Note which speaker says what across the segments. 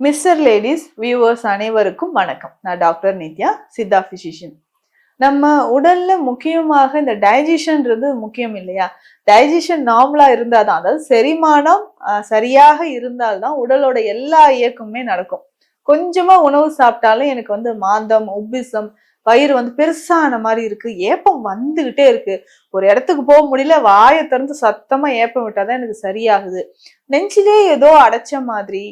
Speaker 1: Mister ladies viewers அனைவருக்கும் வணக்கம். நான் டாக்டர் நித்யா, சித்தா பிசிஷியன். நம்ம உடல்ல முக்கியமாக இந்த டைஜஷன்ன்றது முக்கியம் இல்லையா? டைஜஷன் நார்மலா இருந்தாதான், அதாவது செரிமானம் சரியாக இருந்தால்தான் உடலோட எல்லா இயக்கமுமே நடக்கும். கொஞ்சமா உணவு சாப்பிட்டாலும் எனக்கு மாந்தம், உப்பிசம், வயிறு பெருசான மாதிரி இருக்கு, ஏப்பம் வந்துகிட்டே இருக்கு, ஒரு இடத்துக்கு போக முடியல, வாயை திறந்து சத்தமா ஏப்பம் விட்டாதான் எனக்கு சரியாகுது, நெஞ்சிலே ஏதோ அடைச்ச மாதிரி,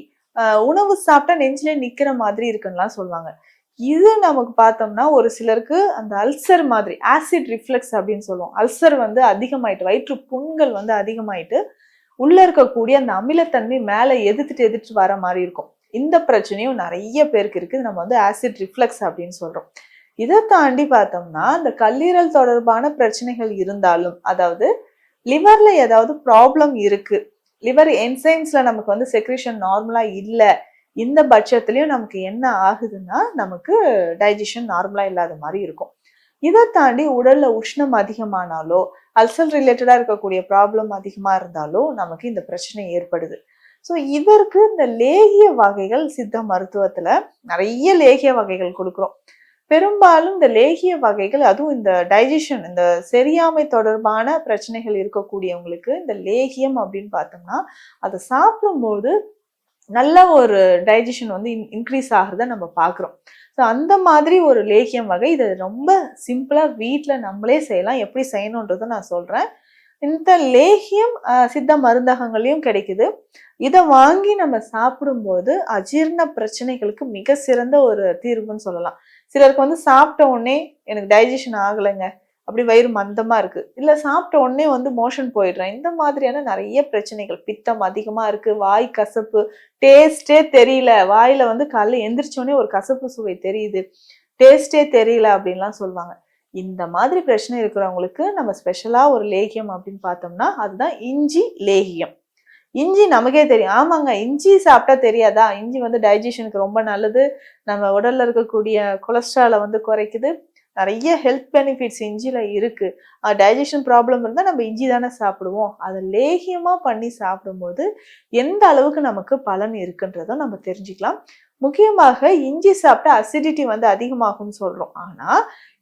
Speaker 1: உணவு சாப்பிட்டா நெஞ்சிலே நிக்கிற மாதிரி இருக்குன்னுலாம் சொல்லுவாங்க. இது நமக்கு பார்த்தோம்னா ஒரு சிலருக்கு அந்த அல்சர் மாதிரி, ஆசிட் ரிஃப்ளெக்ஸ் அப்படின்னு சொல்லுவோம். அல்சர் அதிகமாயிட்டு, வயிற்று புண்கள் அதிகமாயிட்டு உள்ள இருக்கக்கூடிய அந்த அமிலத்தன்மை மேல எதிர்த்துட்டு வர மாதிரி இருக்கும். இந்த பிரச்சனையும் நிறைய பேருக்கு இருக்கு. நம்ம ஆசிட் ரிஃப்ளெக்ஸ் அப்படின்னு சொல்றோம். இதை தாண்டி பார்த்தோம்னா இந்த கல்லீரல் தொடர்பான பிரச்சனைகள் இருந்தாலும், அதாவது லிவர்ல ஏதாவது ப்ராப்ளம் இருக்கு, லிவர் என்சைம்ஸ்ல நமக்கு செக்ரேஷன் நார்மலா இல்லை, இந்த பட்சத்துலயும் நமக்கு என்ன ஆகுதுன்னா நமக்கு டைஜஷன் நார்மலா இல்லாத மாதிரி இருக்கும். இதை தாண்டி உடல்ல உஷ்ணம் அதிகமானாலோ, அல்சர் ரிலேட்டடா இருக்கக்கூடிய ப்ராப்ளம் அதிகமா இருந்தாலோ நமக்கு இந்த பிரச்சனை ஏற்படுது. ஸோ இதற்கு இந்த லேகிய வகைகள், சித்த மருத்துவத்துல நிறைய லேகிய வகைகள் கொடுக்குறோம். பெரும்பாலும் இந்த லேகிய வகைகள், அதுவும் இந்த டைஜஷன், இந்த செரியாமை தொடர்பான பிரச்சனைகள் இருக்கக்கூடியவங்களுக்கு இந்த லேகியம் அப்படின்னு பார்த்தோம்னா அதை சாப்பிடும்போது நல்ல ஒரு டைஜஷன் இன்க்ரீஸ் ஆகுறத நம்ம பார்க்குறோம். ஸோ அந்த மாதிரி ஒரு லேகியம் வகை, இதை ரொம்ப சிம்பிளா வீட்டில் நம்மளே செய்யலாம். எப்படி செய்யணுன்றதை நான் சொல்றேன். இந்த லேகியம் சித்த மருந்தகங்களையும் கிடைக்குது. இதை வாங்கி நம்ம சாப்பிடும்போது அஜீரண பிரச்சனைகளுக்கு மிக சிறந்த ஒரு தீர்வுன்னு சொல்லலாம். சிலருக்கு சாப்பிட்ட உடனே எனக்கு டைஜஷன் ஆகலைங்க, அப்படி வயிறு மந்தமா இருக்கு, இல்ல சாப்பிட்ட உடனே மோஷன் போயிடுறேன், இந்த மாதிரியான நிறைய பிரச்சனைகள், பித்தம் அதிகமா இருக்கு, வாய் கசப்பு, டேஸ்டே தெரியல, வாயில காலைல எந்திரிச்சோடனே ஒரு கசப்பு சுவை தெரியுது, டேஸ்டே தெரியல அப்படின்லாம் சொல்லுவாங்க. இந்த மாதிரி பிரச்சனை இருக்கிறவங்களுக்கு நம்ம ஸ்பெஷலா ஒரு லேகியம் அப்படின்னு பார்த்தோம்னா அதுதான் இஞ்சி லேகியம். இஞ்சி நமக்கே தெரியும், ஆமாங்க இஞ்சி சாப்பிட்டா தெரியாதா, இஞ்சி டைஜஷனுக்கு ரொம்ப நல்லது, நம்ம உடல்ல இருக்கக்கூடிய கொலஸ்ட்ராலை குறைக்குது, நிறைய ஹெல்த் பெனிஃபிட்ஸ் இஞ்சில இருக்கு, டைஜஷன் ப்ராப்ளம் இருந்தால் நம்ம இஞ்சி தானே சாப்பிடுவோம். அதை லேகியமா பண்ணி சாப்பிடும்போது எந்த அளவுக்கு நமக்கு பலன் இருக்குன்றதும் நம்ம தெரிஞ்சுக்கலாம். முக்கியமாக இஞ்சி சாப்பிட்டா அசிடிட்டி அதிகமாகும்னு சொல்றோம். ஆனா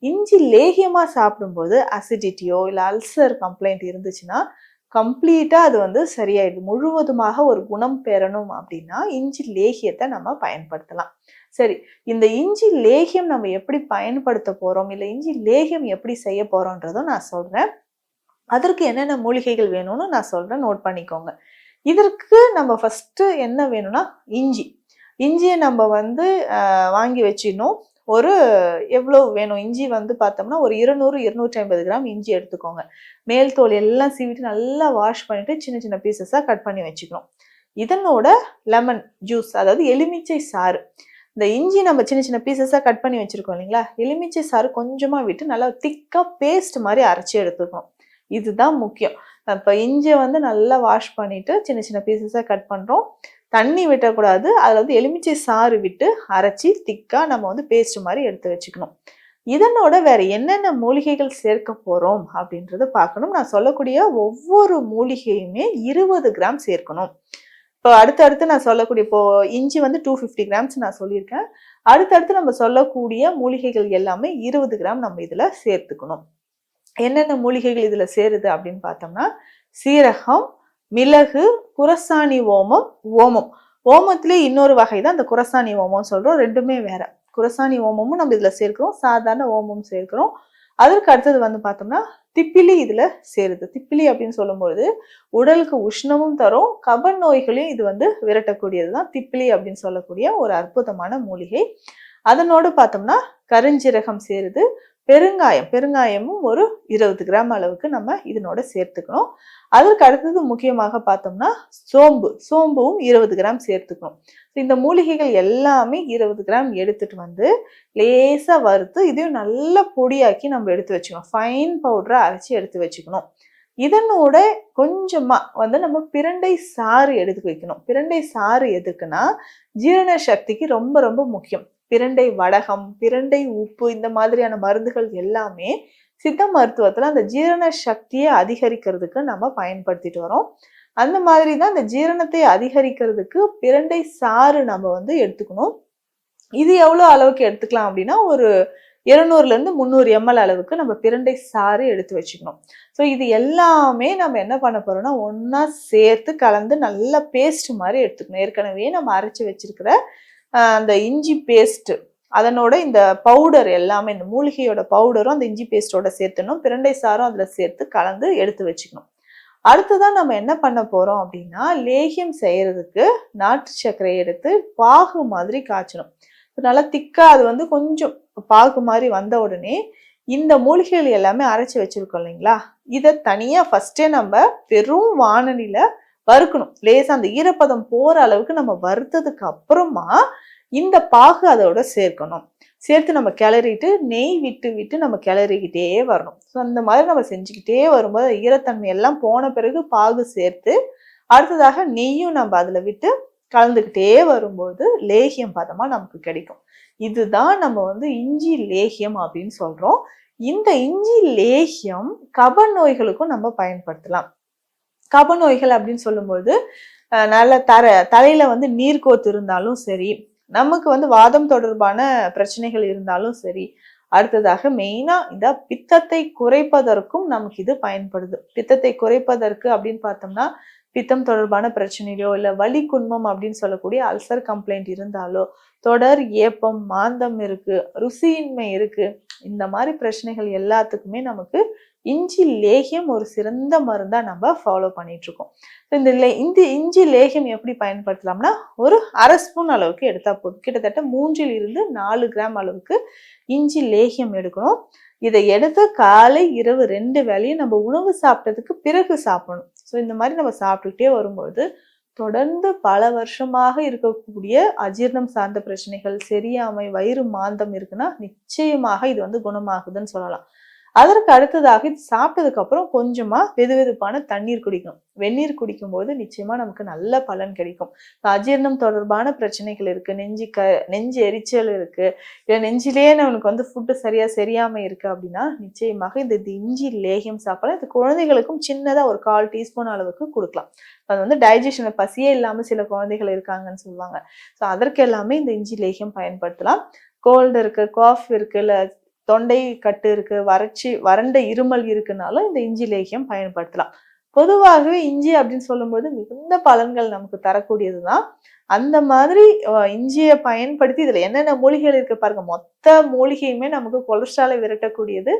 Speaker 1: இஞ்சி லேகியமா சாப்பிடும்போது அசிடிட்டியோ இல்லை அல்சர் கம்ப்ளைண்ட் இருந்துச்சுன்னா கம்ப்ளீட்டா அது சரியாயிடுது. முழுவதுமாக ஒரு குணம் பெறணும் அப்படின்னா இஞ்சி லேகியத்தை நம்ம பயன்படுத்தலாம். சரி, இந்த இஞ்சி லேகியம் நம்ம எப்படி பயன்படுத்த போறோம், இல்லை இஞ்சி லேகியம் எப்படி செய்ய போறோம்ன்றதும் நான் சொல்றேன். அதற்கு என்னென்ன மூலிகைகள் வேணும்னு நான் சொல்றேன், நோட் பண்ணிக்கோங்க. இதற்கு நம்ம ஃபர்ஸ்ட் என்ன வேணும்னா இஞ்சி. இஞ்சியை நம்ம வாங்கி வச்சிடணும். ஒரு எவ்வளவு வேணும் இஞ்சி பார்த்தோம்னா ஒரு 200-250 கிராம் இஞ்சி எடுத்துக்கோங்க. மேல் தோல் எல்லாம் சீவிட்டு நல்லா வாஷ் பண்ணிட்டு சின்ன சின்ன பீசஸா கட் பண்ணி வச்சுக்கணும். இதனோட லெமன் ஜூஸ், அதாவது எலுமிச்சை சாறு. இந்த இஞ்சி நம்ம சின்ன சின்ன பீசஸா கட் பண்ணி வச்சிருக்கோம் இல்லைங்களா, எலுமிச்சை சாறு கொஞ்சமா விட்டு நல்லா திக்கா பேஸ்ட் மாதிரி அரைச்சி எடுத்துக்கணும். இதுதான் முக்கியம். இப்போ இஞ்சியை நல்லா வாஷ் பண்ணிட்டு சின்ன சின்ன பீசஸா கட் பண்றோம். தண்ணி விட்டக்கூடாது, அதில் எலுமிச்சை சாறு விட்டு அரைச்சி திக்கா நம்ம பேஸ்ட் மாதிரி எடுத்து வச்சுக்கணும். இதனோட வேற என்னென்ன மூலிகைகள் சேர்க்க போறோம் அப்படின்றத பார்க்கணும். நான் சொல்லக்கூடிய ஒவ்வொரு மூலிகையுமே 20 கிராம் சேர்க்கணும். இப்போ அடுத்தடுத்து நான் சொல்லக்கூடிய, இப்போ இஞ்சி 250 கிராம்ஸ் நான் சொல்லியிருக்கேன். அடுத்தடுத்து நம்ம சொல்லக்கூடிய மூலிகைகள் எல்லாமே 20 கிராம் நம்ம இதுல சேர்த்துக்கணும். என்னென்ன மூலிகைகள் இதுல சேருது அப்படின்னு பார்த்தோம்னா சீரகம், மிளகு, குரசாணி ஓமம், ஓமம். ஓமத்திலே இன்னொரு வகை தான் இந்த குரசாணி ஓமம் சொல்றோம், ரெண்டுமே வேற. குரசாணி ஓமமும் நம்ம இதுல சேர்க்கிறோம், சாதாரண ஓமமும் சேர்க்கிறோம். அதற்கு அடுத்தது பார்த்தோம்னா திப்பிலி இதுல சேருது. திப்பிலி அப்படின்னு சொல்லும்போது உடலுக்கு உஷ்ணமும் தரும், கப நோய்களையும் இது விரட்டக்கூடியதுதான் திப்பிலி அப்படின்னு சொல்லக்கூடிய ஒரு அற்புதமான மூலிகை. அதனோடு பார்த்தோம்னா கருஞ்சீரகம் சேருது, பெருங்காயம், பெருங்காயமும் ஒரு 20 கிராம் அளவுக்கு நம்ம இதனோட சேர்த்துக்கணும். அதற்கு அடுத்தது முக்கியமாக பார்த்தோம்னா சோம்பு, சோம்பும் 20 கிராம் சேர்த்துக்கணும். இந்த மூலிகைகள் எல்லாமே 20 கிராம் எடுத்துட்டு லேசா வறுத்து இதையும் நல்லா பொடியாக்கி நம்ம எடுத்து வச்சுக்கணும். ஃபைன் பவுடரா அரைச்சி எடுத்து வச்சுக்கணும். இதனோட கொஞ்சமா நம்ம பிரண்டை சாறு எடுத்து வைக்கணும். பிரண்டை சாறு எதுக்குன்னா ஜீரண சக்திக்கு ரொம்ப ரொம்ப முக்கியம். பிரண்டை வடகம், பிரண்டை உப்பு, இந்த மாதிரியான மருந்துகள் எல்லாமே சித்த மருத்துவத்துல அந்த ஜீரண சக்தியை அதிகரிக்கிறதுக்கு நம்ம பயன்படுத்திட்டு வரோம். அந்த மாதிரி தான் இந்த ஜீரணத்தை அதிகரிக்கிறதுக்கு பிரண்டை சாறு நம்ம வந்து எடுத்துக்கணும். இது எவ்வளவு அளவுக்கு எடுத்துக்கலாம் அப்படின்னா, ஒரு 200ல இருந்து 300 ml அளவுக்கு நம்ம பிரண்டை சாறு எடுத்து வச்சுக்கணும். ஸோ இது எல்லாமே நம்ம என்ன பண்ண போறோம்னா, ஒண்ணா சேர்த்து கலந்து நல்லா பேஸ்ட் மாதிரி எடுத்துக்கணும். ஏற்கனவே நம்ம அரைச்சு வச்சிருக்கிற அந்த இஞ்சி பேஸ்ட், அதனோட இந்த பவுடர் எல்லாமே, இந்த மூலிகையோட பவுடரும் அந்த இஞ்சி பேஸ்டோட சேர்த்துணும், பிரண்டை சாரும் அதுல சேர்த்து கலந்து எடுத்து வச்சுக்கணும். அடுத்ததான் நம்ம என்ன பண்ண போறோம் அப்படின்னா, லேகியம் செய்யறதுக்கு நாட்டு சர்க்கரை எடுத்து பாகு மாதிரி காய்ச்சணும். நல்லா திக்கா அது வந்து கொஞ்சம் பாகு மாதிரி வந்த உடனே இந்த மூலிகைகள் எல்லாமே அரைச்சு வச்சிருக்கோம் இல்லைங்களா, இதை தனியா ஃபர்ஸ்டே நம்ம வெறும் வானலியில வறுக்கணும். லேசா அந்த ஈரப்பதம் போற அளவுக்கு நம்ம வறுத்ததுக்கு அப்புறமா இந்த பாகு அதோட சேர்க்கணும். சேர்த்து நம்ம கிளறிட்டு நெய் விட்டு விட்டு நம்ம கிளறிக்கிட்டே வரணும். ஸோ அந்த மாதிரி நம்ம செஞ்சுக்கிட்டே வரும்போது ஈரத்தன்மை எல்லாம் போன பிறகு பாகு சேர்த்து அடுத்ததாக நெய்யும் நம்ம அதுல விட்டு கலந்துக்கிட்டே வரும்போது லேகியம் பதமா நமக்கு கிடைக்கும். இதுதான் நம்ம வந்து இஞ்சி லேகியம் அப்படின்னு சொல்றோம். இந்த இஞ்சி லேகியம் கப நோய்களுக்கும் நம்ம பயன்படுத்தலாம். கப நோய்கள் அப்படின்னு சொல்லும்போது நல்ல தலையில வந்து நீர்க்கோத்து இருந்தாலும் சரி, நமக்கு வந்து வாதம் தொடர்பான பிரச்சனைகள் இருந்தாலும் சரி, அடுத்ததாக மெயினா இந்த பித்தத்தை குறைப்பதற்கும் நமக்கு இது பயன்படுது. பித்தத்தை குறைப்பதற்கு அப்படின்னு பார்த்தோம்னா, பித்தம் தொடர்பான பிரச்சனையோ இல்ல வலி குன்மம் அப்படின்னு சொல்லக்கூடிய அல்சர் கம்ப்ளைண்ட் இருந்தாலோ, தொடர் ஏப்பம், மாந்தம் இருக்கு, ருசியின்மை இருக்கு, இந்த மாதிரி பிரச்சனைகள் எல்லாத்துக்குமே நமக்கு இஞ்சி லேகியம் ஒரு சிறந்த மருந்தா நம்ம ஃபாலோ பண்ணிட்டு இருக்கோம். இந்த இஞ்சி லேகியம் எப்படி பயன்படுத்தலாம்னா, ஒரு அரை ஸ்பூன் அளவுக்கு எடுத்தா போதும். கிட்டத்தட்ட 3 இருந்து 4 கிராம் அளவுக்கு இஞ்சி லேகியம் எடுக்கணும். இதை எடுத்து காலை இரவு 2 வேளையும் நம்ம உணவு சாப்பிட்டதுக்கு பிறகு சாப்பிடணும். ஸோ இந்த மாதிரி நம்ம சாப்பிட்டுக்கிட்டே வரும்போது தொடர்ந்து பல வருஷமாக இருக்கக்கூடிய அஜீரணம் சார்ந்த பிரச்சனைகள், செரியாமை, வயிறு மாந்தம் இருக்குன்னா நிச்சயமாக இது வந்து குணமாகுதுன்னு சொல்லலாம். அதற்கு அடுத்ததாக இது சாப்பிட்டதுக்கு அப்புறம் கொஞ்சமா வெதுவெதுப்பான தண்ணீர் குடிக்கணும். வெந்நீர் குடிக்கும் போது நிச்சயமா நமக்கு நல்ல பலன் கிடைக்கும். அஜீரணம் தொடர்பான பிரச்சனைகள் இருக்கு, நெஞ்சு எரிச்சல் இருக்கு, இல்ல நெஞ்சிலேயே நமக்கு வந்து ஃபுட்டு செரியாம இருக்கு அப்படின்னா நிச்சயமாக இந்த இஞ்சி லேகியம் சாப்பிடலாம். இது குழந்தைகளுக்கும் சின்னதா ஒரு 1/4 டீஸ்பூன் அளவுக்கு கொடுக்கலாம். அது வந்து டைஜஷன் பசியே இல்லாம சில குழந்தைகள் இருக்காங்கன்னு சொல்லுவாங்க. ஸோ அதற்கு எல்லாமே இந்த இஞ்சி லேகியம் பயன்படுத்தலாம். கோல்டு இருக்கு, காஃப் இருக்கு, இல்ல தொண்டை கட்டு இருக்கு, வறண்ட இருமல் இருக்குனாலும் இந்த இஞ்சி லேகியம் பயன்படுத்தலாம். பொதுவாகவே இஞ்சி அப்படின்னு சொல்லும்போது மிகுந்த பலன்கள் நமக்கு தரக்கூடியதுதான். அந்த மாதிரி இஞ்சியை பயன்படுத்தி இதுல என்னென்ன மூலிகைகள் இருக்கு பாருங்க. மொத்த மூலிகையுமே நமக்கு கொலஸ்ட்ராலை விரட்டக்கூடியது.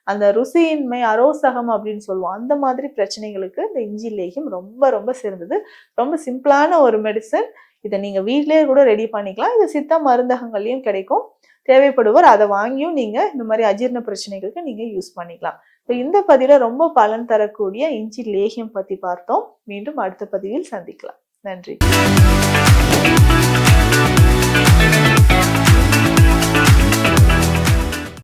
Speaker 1: அந்த ருசியின்மை, அரோசகம் அப்படின்னு சொல்லுவோம், அந்த மாதிரி பிரச்சனைகளுக்கு இந்த இஞ்சி லேகியம் ரொம்ப ரொம்ப சிறந்தது. ரொம்ப சிம்பிளான ஒரு மெடிசன். இதை நீங்க வீட்லயே கூட ரெடி பண்ணிக்கலாம். இது சித்த மருந்தகங்கள்லயும் கிடைக்கும். தேவைப்படுவோர் அதை வாங்கியும் நீங்க இந்த மாதிரி அஜீரண பிரச்சனைகளுக்கு நீங்க யூஸ் பண்ணிக்கலாம். இந்த பதிவுல ரொம்ப பலன் தரக்கூடிய இஞ்சி லேகியம் பத்தி பார்த்தோம். மீண்டும் அடுத்த பதிவில் சந்திக்கலாம். நன்றி.